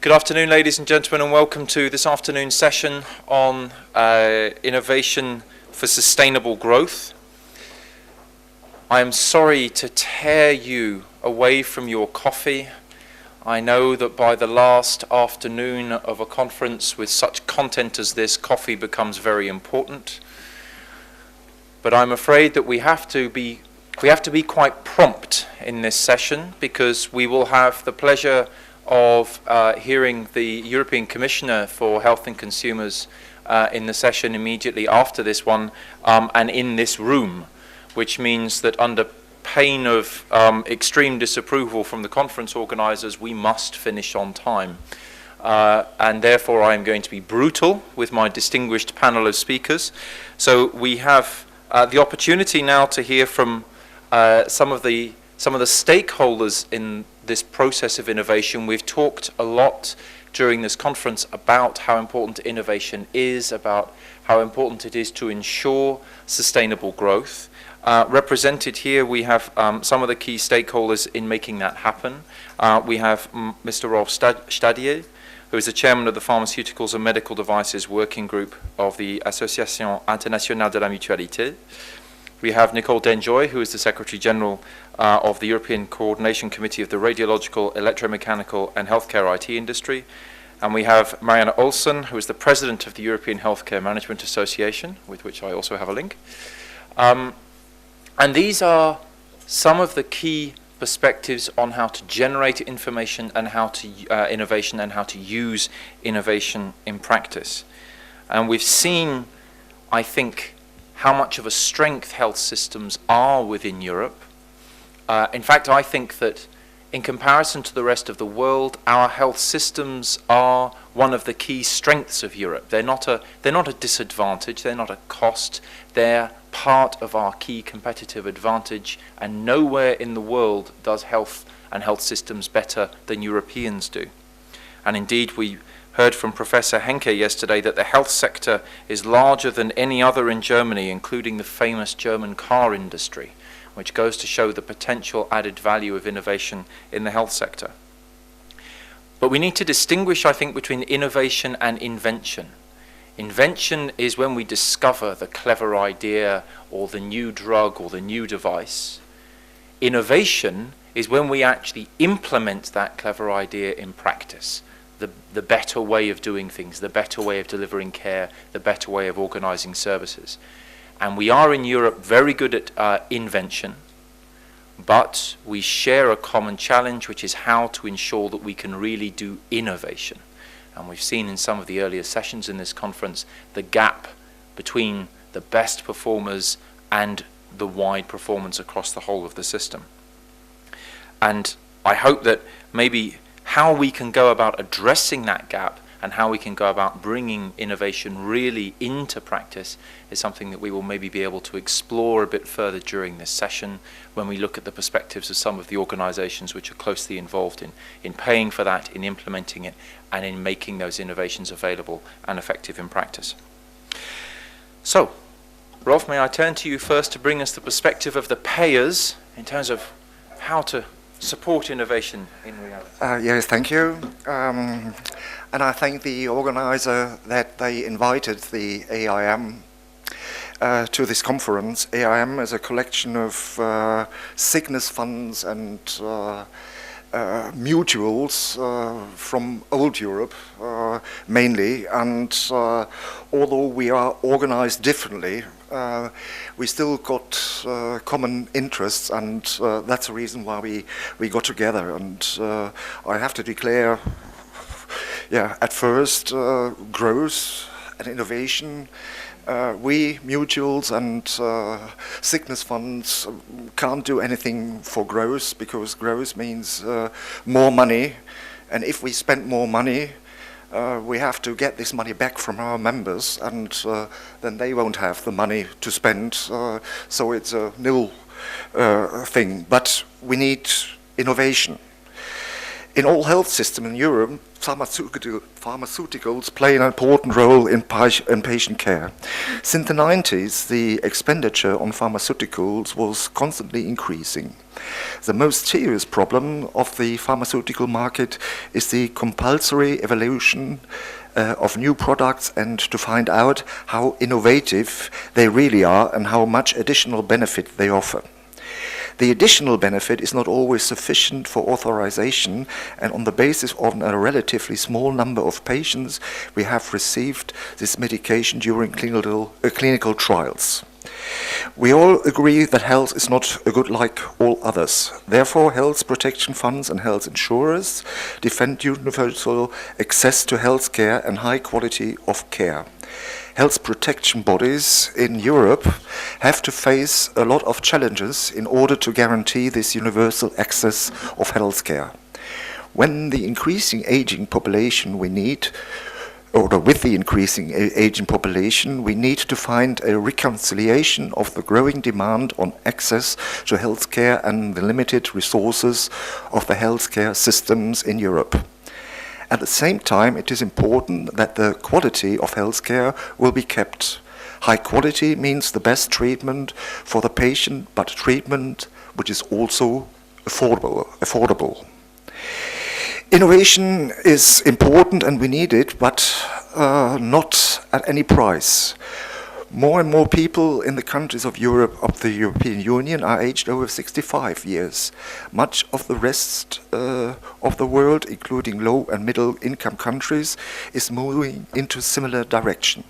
Good afternoon, ladies and gentlemen, and welcome to this afternoon's session on innovation for sustainable growth. I am sorry to tear you away from your coffee. I know that by the last afternoon of a conference with such content as this, coffee becomes very important. But I'm afraid that we have to be quite prompt in this session, because we will have the pleasure of hearing the European Commissioner for Health and Consumers in the session immediately after this one, and in this room, which means that under pain of extreme disapproval from the conference organisers, we must finish on time. And therefore I am going to be brutal with my distinguished panel of speakers. So we have the opportunity now to hear from some of the stakeholders in this process of innovation. We've talked a lot during this conference about how important innovation is, about how important it is to ensure sustainable growth. Represented here we have some of the key stakeholders in making that happen. We have Mr. Rolf Stadie, who is the chairman of the Pharmaceuticals and Medical Devices Working Group of the Association Internationale de la Mutualité. We have Nicole Denjoy, who is the Secretary General of the European Coordination Committee of the Radiological, Electromechanical and Healthcare IT industry. And we have Marianne Olsen, who is the President of the European Healthcare Management Association, with which I also have a link. And these are some of the key perspectives on how to generate information and how to innovation and how to use innovation in practice. And we've seen, I think, how much of a strength health systems are within Europe. In fact, I think that in comparison to the rest of the world, our health systems are one of the key strengths of Europe. They're not a disadvantage, they're not a cost, they're part of our key competitive advantage, and nowhere in the world does health and health systems better than Europeans do. And indeed, we heard from Professor Henke yesterday that the health sector is larger than any other in Germany, including the famous German car industry, which goes to show the potential added value of innovation in the health sector. But we need to distinguish, I think, between innovation and invention. Invention is when we discover the clever idea or the new drug or the new device. Innovation is when we actually implement that clever idea in practice. The better way of doing things, the better way of delivering care, the better way of organizing services. And we are in Europe very good at invention, but we share a common challenge, which is how to ensure that we can really do innovation. And we've seen in some of the earlier sessions in this conference the gap between the best performers and the wide performance across the whole of the system. And I hope that maybe how we can go about addressing that gap and how we can go about bringing innovation really into practice is something that we will maybe be able to explore a bit further during this session when we look at the perspectives of some of the organizations which are closely involved in paying for that, in implementing it, and in making those innovations available and effective in practice. So, Rolf, may I turn to you first to bring us the perspective of the payers in terms of how to support innovation in reality. Yes, thank you. And I thank the organizer that they invited the AIM to this conference. AIM is a collection of sickness funds and mutuals from old Europe mainly, and although we are organized differently, we still got common interests, and that's the reason why we got together. And I have to declare, at first, growth and innovation. We, mutuals and sickness funds, can't do anything for growth, because growth means more money, and if we spend more money, we have to get this money back from our members, and then they won't have the money to spend, so it's a nil thing. But we need innovation. In all health systems in Europe, pharmaceuticals play an important role in patient care. Since the 90s, the expenditure on pharmaceuticals was constantly increasing. The most serious problem of the pharmaceutical market is the compulsory evaluation of new products and to find out how innovative they really are and how much additional benefit they offer. The additional benefit is not always sufficient for authorization, and on the basis of a relatively small number of patients, we have received this medication during clinical trials. We all agree that health is not a good like all others. Therefore, health protection funds and health insurers defend universal access to health care and high quality of care. Health protection bodies in Europe have to face a lot of challenges in order to guarantee this universal access of health care. When the increasing aging population we need, or with the increasing aging population, we need to find a reconciliation of the growing demand on access to health care and the limited resources of the healthcare systems in Europe. At the same time, it is important that the quality of healthcare will be kept. High quality means the best treatment for the patient, but treatment which is also affordable. Innovation is important and we need it, but not at any price. More and more people in the countries of Europe, of the European Union, are aged over 65 years. Much of the rest of the world, including low and middle income countries, is moving into a similar direction.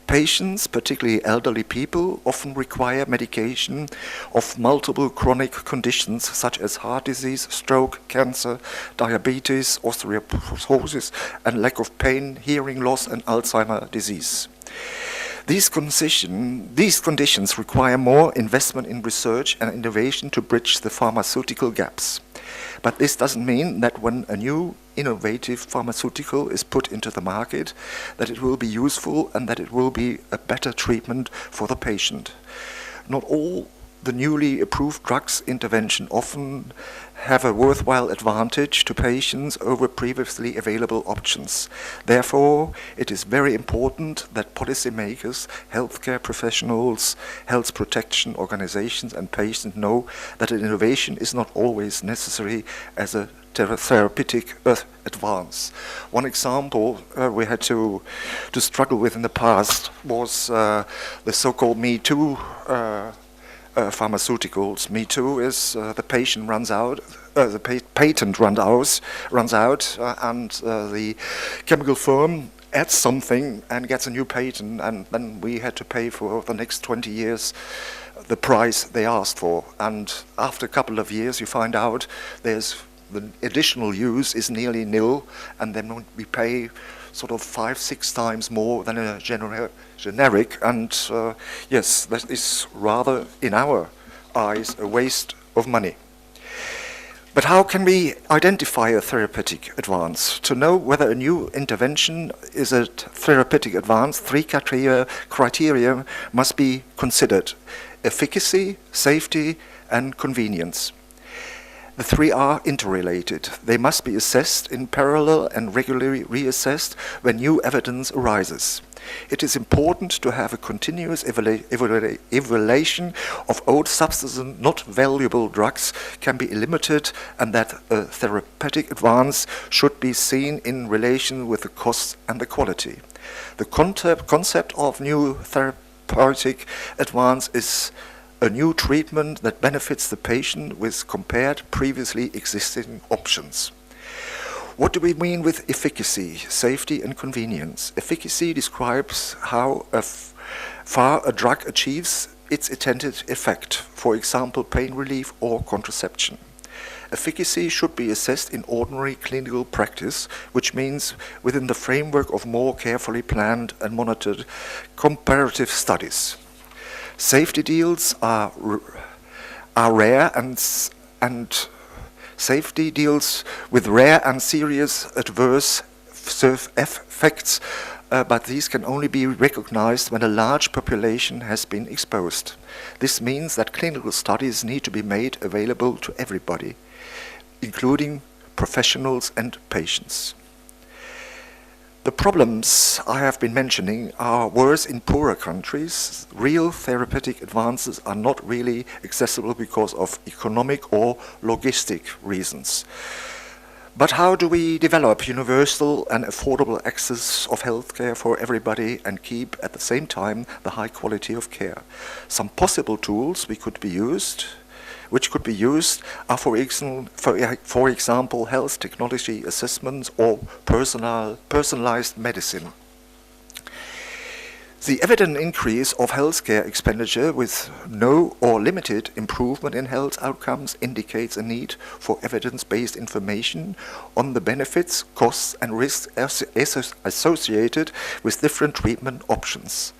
Patients, particularly elderly people, often require medication of multiple chronic conditions such as heart disease, stroke, cancer, diabetes, osteoporosis, and lack of pain, hearing loss, and Alzheimer's disease. These conditions require more investment in research and innovation to bridge the pharmaceutical gaps. But this doesn't mean that when a new innovative pharmaceutical is put into the market, that it will be useful and that it will be a better treatment for the patient. Not all the newly approved drugs intervention often have a worthwhile advantage to patients over previously available options. Therefore, it is very important that policymakers, healthcare professionals, health protection organizations and patients know that an innovation is not always necessary as a therapeutic advance. One example we had to struggle with in the past was the so-called Me Too pharmaceuticals. Me Too is the patent runs out, and the chemical firm adds something and gets a new patent, and then we had to pay for the next 20 years the price they asked for. And after a couple of years, you find out the additional use is nearly nil, and then we pay sort of 5-6 times more than a generic, and yes, that is rather, in our eyes, a waste of money. But how can we identify a therapeutic advance? To know whether a new intervention is a therapeutic advance, 3 criteria must be considered: efficacy, safety, and convenience. The 3 are interrelated. They must be assessed in parallel and regularly reassessed when new evidence arises. It is important to have a continuous evaluation of old substances, not valuable drugs, can be limited, and that a therapeutic advance should be seen in relation with the cost and the quality. The concept of new therapeutic advance is a new treatment that benefits the patient with compared previously existing options. What do we mean with efficacy, safety, and convenience? Efficacy describes how far a drug achieves its intended effect, for example, pain relief or contraception. Efficacy should be assessed in ordinary clinical practice, which means within the framework of more carefully planned and monitored comparative studies. Safety deals are rare, and safety deals with rare and serious adverse effects, but these can only be recognized when a large population has been exposed. This means that clinical studies need to be made available to everybody, including professionals and patients. The problems I have been mentioning are worse in poorer countries. Real therapeutic advances are not really accessible because of economic or logistic reasons. But how do we develop universal and affordable access of healthcare for everybody and keep at the same time the high quality of care? Some possible tools which could be used are, for example, health technology assessments or personalized medicine. The evident increase of healthcare expenditure with no or limited improvement in health outcomes indicates a need for evidence-based information on the benefits, costs, and risks associated with different treatment options.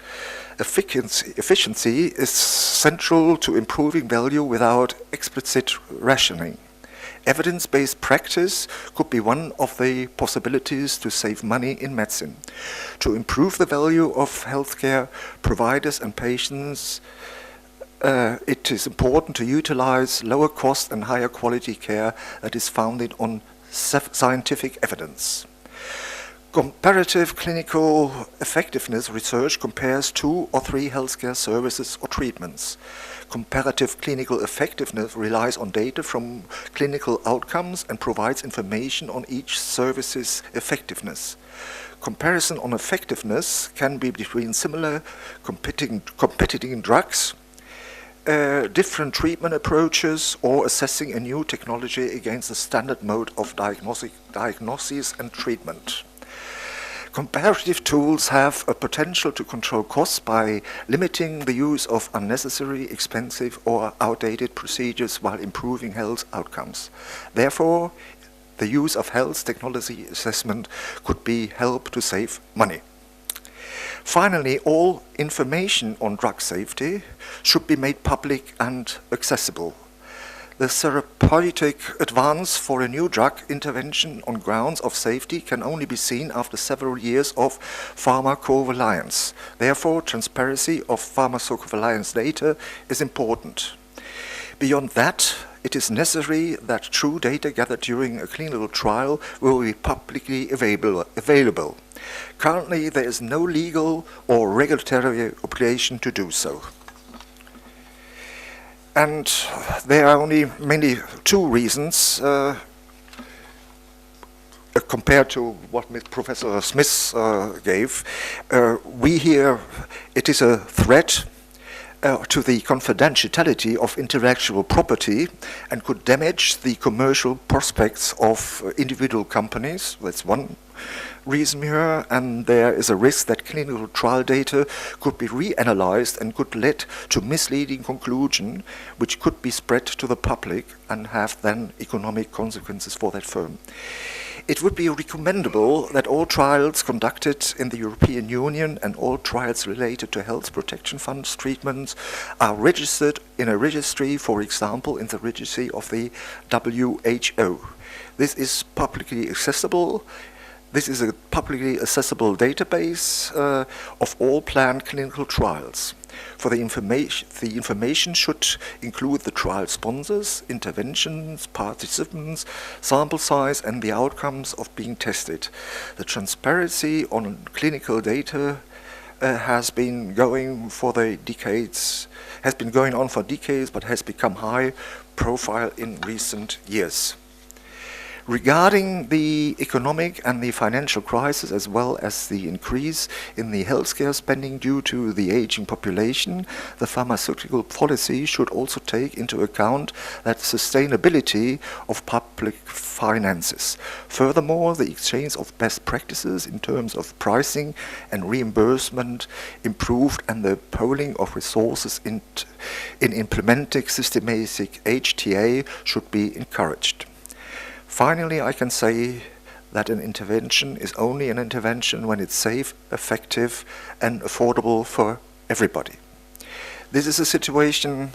Efficiency is central to improving value without explicit rationing. Evidence-based practice could be one of the possibilities to save money in medicine. To improve the value of healthcare providers and patients, it is important to utilize lower cost and higher quality care that is founded on scientific evidence. Comparative clinical effectiveness research compares 2 or 3 healthcare services or treatments. Comparative clinical effectiveness relies on data from clinical outcomes and provides information on each service's effectiveness. Comparison on effectiveness can be between similar competing drugs, different treatment approaches, or assessing a new technology against the standard mode of diagnosis and treatment. Comparative tools have a potential to control costs by limiting the use of unnecessary, expensive, or outdated procedures while improving health outcomes. Therefore, the use of health technology assessment could be help to save money. Finally, all information on drug safety should be made public and accessible. The therapeutic advance for a new drug intervention on grounds of safety can only be seen after several years of pharmacovigilance. Therefore, transparency of pharmacovigilance data is important. Beyond that, it is necessary that true data gathered during a clinical trial will be publicly available. Currently, there is no legal or regulatory obligation to do so. And there are only mainly 2 reasons compared to what Professor Smith gave. We hear it is a threat to the confidentiality of intellectual property and could damage the commercial prospects of individual companies. That's one reason here, and there is a risk that clinical trial data could be reanalyzed and could lead to misleading conclusion, which could be spread to the public and have then economic consequences for that firm. It would be recommendable that all trials conducted in the European Union and all trials related to health protection funds treatments are registered in a registry, for example, in the registry of the WHO. This is publicly accessible. This is a publicly accessible database of all planned clinical trials. For the information should include the trial sponsors, interventions, participants, sample size, and the outcomes of being tested. The transparency on clinical data has been going on for decades, but has become high profile in recent years. Regarding the economic and the financial crisis, as well as the increase in the healthcare spending due to the aging population, the pharmaceutical policy should also take into account that sustainability of public finances. Furthermore, the exchange of best practices in terms of pricing and reimbursement improved, and the pooling of resources in implementing systematic HTA should be encouraged. Finally, I can say that an intervention is only an intervention when it's safe, effective, and affordable for everybody. This is a situation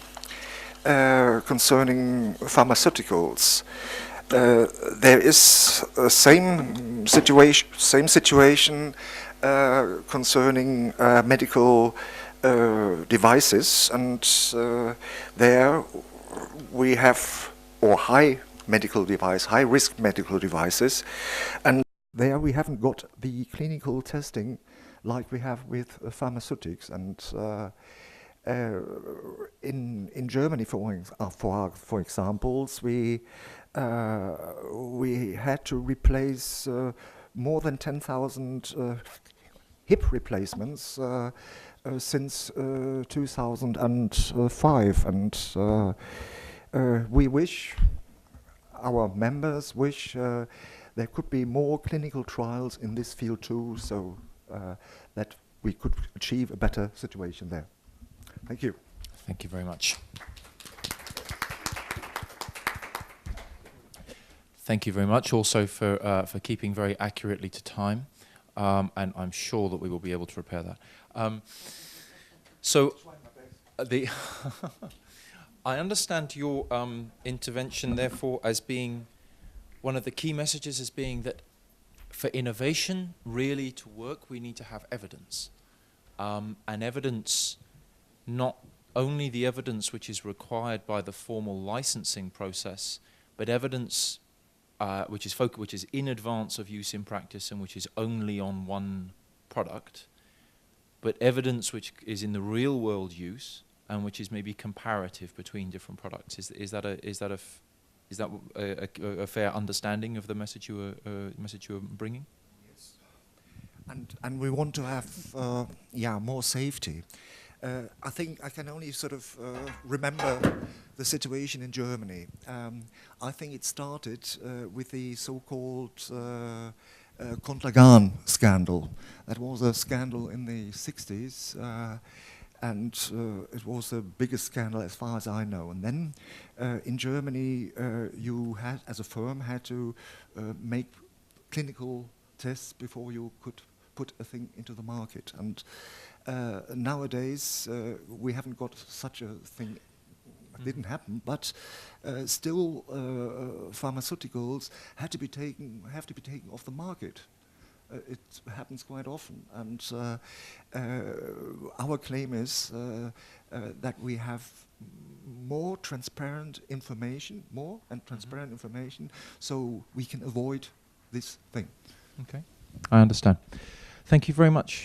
concerning pharmaceuticals. There is a same situation concerning medical devices, and there we have high medical device, high-risk medical devices, and there we haven't got the clinical testing like we have with pharmaceutics. And in Germany, for examples, we had to replace more than 10,000 hip replacements since 2005, and we wish, our members wish, there could be more clinical trials in this field too, so that we could achieve a better situation there. Thank you. Thank you very much. Thank you very much also for keeping very accurately to time, and I'm sure that we will be able to repair that. I understand your intervention, therefore, as being one of the key messages as being that for innovation really to work, we need to have evidence, and evidence, not only the evidence which is required by the formal licensing process, but evidence which is in advance of use in practice and which is only on one product, but evidence which is in the real world use and which is maybe comparative between different products. Is that a fair understanding of the message you are bringing? Yes. And we want to have more safety. I think I can only sort of remember the situation in Germany. I think it started with the so-called Contergan scandal. That was a scandal in the 60s, and it was the biggest scandal as far as I know. And then in Germany, you had, as a firm, had to make clinical tests before you could put a thing into the market. And nowadays, we haven't got such a thing. It didn't happen, but still, pharmaceuticals have to be taken off the market. It happens quite often, and our claim is that we have more transparent information, so we can avoid this thing. Okay, I understand. Thank you very much.